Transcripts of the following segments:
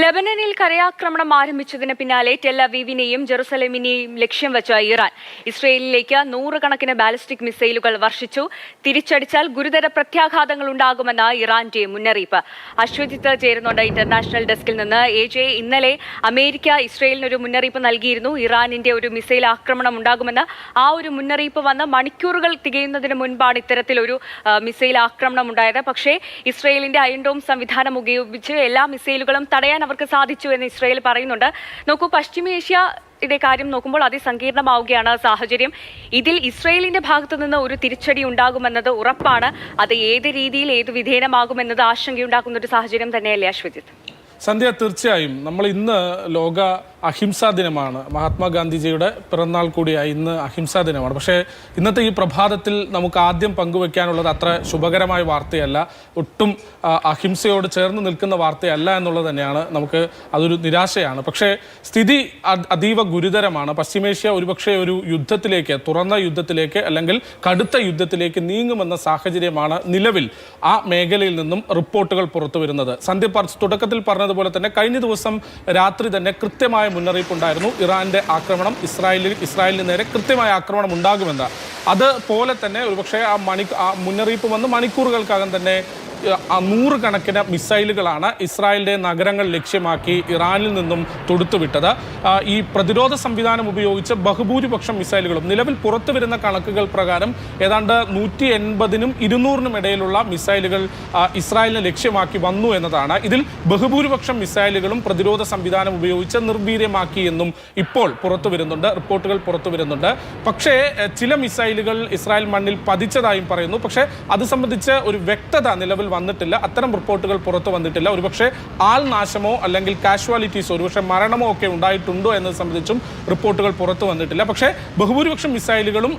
ലെബനനിൽ കരയാക്രമണം ആരംഭിച്ചതിന് പിന്നാലെ ടെൽ അവീവിനെയും ജെറുസലേമിനെയും ലക്ഷ്യം വെച്ച ഇറാൻ ഇസ്രയേലിലേക്ക് നൂറുകണക്കിന് ബാലിസ്റ്റിക് മിസൈലുകൾ വർഷിച്ചു. തിരിച്ചടിച്ചാൽ ഗുരുതര പ്രത്യാഘാതങ്ങൾ ഉണ്ടാകുമെന്ന് ഇറാന്റെ മുന്നറിയിപ്പ്. അശ്വജിത്ത് ചേരുന്നുണ്ട് ഇന്റർനാഷണൽ ഡെസ്കിൽ നിന്ന്. ഇന്നലെ അമേരിക്ക ഇസ്രയേലിനൊരു മുന്നറിയിപ്പ് നൽകിയിരുന്നു. ഇറാനിന്റെ ഒരു മിസൈൽ ആക്രമണം ഉണ്ടാകുമെന്ന്. ആ ഒരു മുന്നറിയിപ്പ് വന്ന് മണിക്കൂറുകൾ തികയുന്നതിന് മുൻപാണ് ഇത്തരത്തിലൊരു മിസൈൽ ആക്രമണം ഉണ്ടായത്. പക്ഷേ ഇസ്രയേലിന്റെ അയൺ ഡോം സംവിധാനം ഉപയോഗിച്ച് എല്ലാ മിസൈലുകളും തടയാൻ അവർക്ക് സാധിച്ചു എന്ന് ഇസ്രയേൽ പറയുന്നുണ്ട്. നോക്കൂ, പശ്ചിമേഷ്യയുടെ കാര്യം നോക്കുമ്പോൾ അതിസങ്കീർണമാവുകയാണ് സാഹചര്യം. ഇതിൽ ഇസ്രയേലിന്റെ ഭാഗത്തു നിന്ന് ഒരു തിരിച്ചടി ഉണ്ടാകുമെന്നത് ഉറപ്പാണ്. അത് ഏത് രീതിയിൽ ഏത് വിധേയമാകുമെന്നത് ആശങ്കയുണ്ടാക്കുന്ന ഒരു സാഹചര്യം തന്നെയല്ലേ അശ്വജിത്ത്? സന്ധ്യ, തീർച്ചയായും നമ്മൾ ഇന്ന് ലോക അഹിംസാ ദിനമാണ്. മഹാത്മാഗാന്ധിജിയുടെ പിറന്നാൾ കൂടിയായി ഇന്ന് അഹിംസാ ദിനമാണ്. പക്ഷേ ഇന്നത്തെ ഈ പ്രഭാതത്തിൽ നമുക്ക് ആദ്യം പങ്കുവെക്കാനുള്ളത് അത്ര ശുഭകരമായ വാർത്തയല്ല, ഒട്ടും അഹിംസയോട് ചേർന്ന് നിൽക്കുന്ന വാർത്തയല്ല എന്നുള്ളത് തന്നെയാണ്. അതൊരു നിരാശയാണ്. പക്ഷേ സ്ഥിതി അതീവ ഗുരുതരമാണ്. പശ്ചിമേഷ്യ ഒരുപക്ഷെ ഒരു യുദ്ധത്തിലേക്ക്, തുറന്ന യുദ്ധത്തിലേക്ക് അല്ലെങ്കിൽ കടുത്ത യുദ്ധത്തിലേക്ക് നീങ്ങുമെന്ന സാഹചര്യമാണ് നിലവിൽ ആ മേഖലയിൽ നിന്നും റിപ്പോർട്ടുകൾ പുറത്തു വരുന്നത്. സന്ധ്യ തുടക്കത്തിൽ പറഞ്ഞതുപോലെ തന്നെ കഴിഞ്ഞ ദിവസം രാത്രി തന്നെ കൃത്യമായ മുന്നറിയിപ്പുണ്ടായിരുന്നു. ഇറാന്റെ ആക്രമണം ഇസ്രായേലിന് നേരെ കൃത്യമായ ആക്രമണം ഉണ്ടാകുമെന്ന്. അതുപോലെ തന്നെ ഒരുപക്ഷെ ആ മുന്നറിയിപ്പ് വന്ന് മണിക്കൂറുകൾക്കകം തന്നെ നൂറുകണക്കിന് മിസൈലുകളാണ് ഇസ്രായേലിന്റെ നഗരങ്ങൾ ലക്ഷ്യമാക്കി ഇറാനിൽ നിന്നും തൊടുത്തുവിട്ടത്. ഈ പ്രതിരോധ സംവിധാനം ഉപയോഗിച്ച് ബഹുഭൂരിപക്ഷം മിസൈലുകളും നിലവിൽ പുറത്തു വരുന്ന കണക്കുകൾ പ്രകാരം ഏതാണ്ട് 180നും 200നും ഇടയിലുള്ള മിസൈലുകൾ ഇസ്രായേലിനെ ലക്ഷ്യമാക്കി വന്നു എന്നതാണ്. ഇതിൽ ബഹുഭൂരിപക്ഷം മിസൈലുകളും പ്രതിരോധ സംവിധാനം ഉപയോഗിച്ച് നിർവീര്യമാക്കി എന്നും ഇപ്പോൾ റിപ്പോർട്ടുകൾ പുറത്തു വരുന്നുണ്ട്. പക്ഷേ ചില മിസൈലുകൾ ഇസ്രായേൽ മണ്ണിൽ പതിച്ചതായും പറയുന്നു. പക്ഷേ അത് സംബന്ധിച്ച് ഒരു വ്യക്തത നിലവിൽ വന്നിട്ടില്ല. അത്തരം റിപ്പോർട്ടുകൾ പുറത്തു വന്നിട്ടില്ല. ഒരുപക്ഷെ ആൾനാശമോ അല്ലെങ്കിൽ കാഷ്വാലിറ്റീസോ, ഒരുപക്ഷെ മരണമോ ഒക്കെ ഉണ്ടായിട്ടുണ്ടോ എന്നത് സംബന്ധിച്ചും റിപ്പോർട്ടുകൾ പുറത്തു വന്നിട്ടില്ല. പക്ഷേ ബഹുഭൂരിപക്ഷം മിസൈലുകളും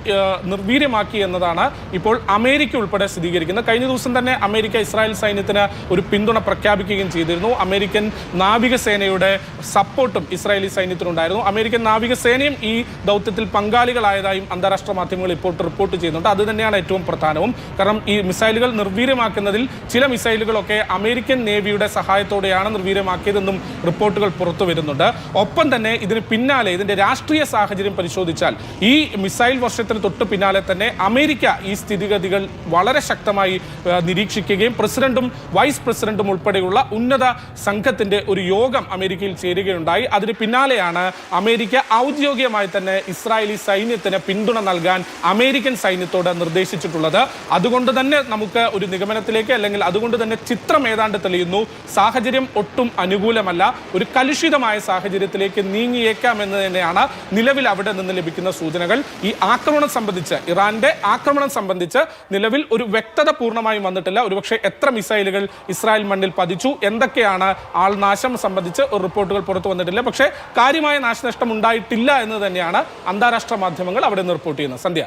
നിർവീര്യമാക്കി എന്നതാണ് ഇപ്പോൾ അമേരിക്ക ഉൾപ്പെടെ സ്ഥിരീകരിക്കുന്നത്. കഴിഞ്ഞ ദിവസം തന്നെ അമേരിക്ക ഇസ്രായേൽ സൈന്യത്തിന് ഒരു പിന്തുണ പ്രഖ്യാപിക്കുകയും ചെയ്തിരുന്നു. അമേരിക്കൻ നാവികസേനയുടെ സപ്പോർട്ടും ഇസ്രായേലി സൈന്യത്തിനുണ്ടായിരുന്നു. അമേരിക്കൻ നാവികസേനയും ഈ ദൗത്യത്തിൽ പങ്കാളികളായതായും അന്താരാഷ്ട്ര മാധ്യമങ്ങൾ ഇപ്പോൾ റിപ്പോർട്ട് ചെയ്യുന്നുണ്ട്. അത് തന്നെയാണ് ഏറ്റവും പ്രധാനവും. കാരണം ഈ മിസൈലുകൾ നിർവീര്യമാക്കുന്നതിൽ ചില മിസൈലുകളൊക്കെ അമേരിക്കൻ നേവിയുടെ സഹായത്തോടെയാണ് നിർവീര്യമാക്കിയതെന്നും റിപ്പോർട്ടുകൾ പുറത്തു വരുന്നുണ്ട്. ഒപ്പം തന്നെ ഇതിന് പിന്നാലെ ഇതിന്റെ രാഷ്ട്രീയ സാഹചര്യം പരിശോധിച്ചാൽ ഈ മിസൈൽ വർഷത്തിന് തൊട്ട് പിന്നാലെ തന്നെ അമേരിക്ക ഈ സ്ഥിതിഗതികൾ വളരെ ശക്തമായി നിരീക്ഷിക്കുകയും പ്രസിഡന്റും വൈസ് പ്രസിഡന്റും ഉൾപ്പെടെയുള്ള ഉന്നത സംഘത്തിന്റെ ഒരു യോഗം അമേരിക്കയിൽ ചേരുകയുണ്ടായി. അതിന് പിന്നാലെയാണ് അമേരിക്ക ഔദ്യോഗികമായി തന്നെ ഇസ്രായേലി സൈന്യത്തിന് പിന്തുണ നൽകാൻ അമേരിക്കൻ സൈന്യത്തോട് നിർദ്ദേശിച്ചിട്ടുള്ളത്. അതുകൊണ്ട് തന്നെ നമുക്ക് ഒരു നിഗമനത്തിലേക്ക് അല്ലെങ്കിൽ അതുകൊണ്ട് തന്നെ ചിത്രം ഏതാണ്ട് തെളിയുന്നു. സാഹചര്യം ഒട്ടും അനുകൂലമല്ല, ഒരു കലുഷിതമായ സാഹചര്യത്തിലേക്ക് നീങ്ങിയേക്കാം എന്ന് തന്നെയാണ് നിലവിൽ അവിടെ നിന്ന് ലഭിക്കുന്ന സൂചനകൾ. ഈ ആക്രമണം സംബന്ധിച്ച്, ഇറാന്റെ ആക്രമണം സംബന്ധിച്ച് നിലവിൽ ഒരു വ്യക്തത പൂർണ്ണമായും വന്നിട്ടില്ല. ഒരുപക്ഷെ എത്ര മിസൈലുകൾ ഇസ്രായേൽ മണ്ണിൽ പതിച്ചു, എന്തൊക്കെയാണ് ആൾനാശം സംബന്ധിച്ച് റിപ്പോർട്ടുകൾ പുറത്തു വന്നിട്ടില്ല. പക്ഷേ കാര്യമായ നാശനഷ്ടം ഉണ്ടായിട്ടില്ല എന്ന് തന്നെയാണ് അന്താരാഷ്ട്ര മാധ്യമങ്ങൾ അവിടെ നിന്ന് റിപ്പോർട്ട് ചെയ്യുന്നത്. സന്ധ്യ.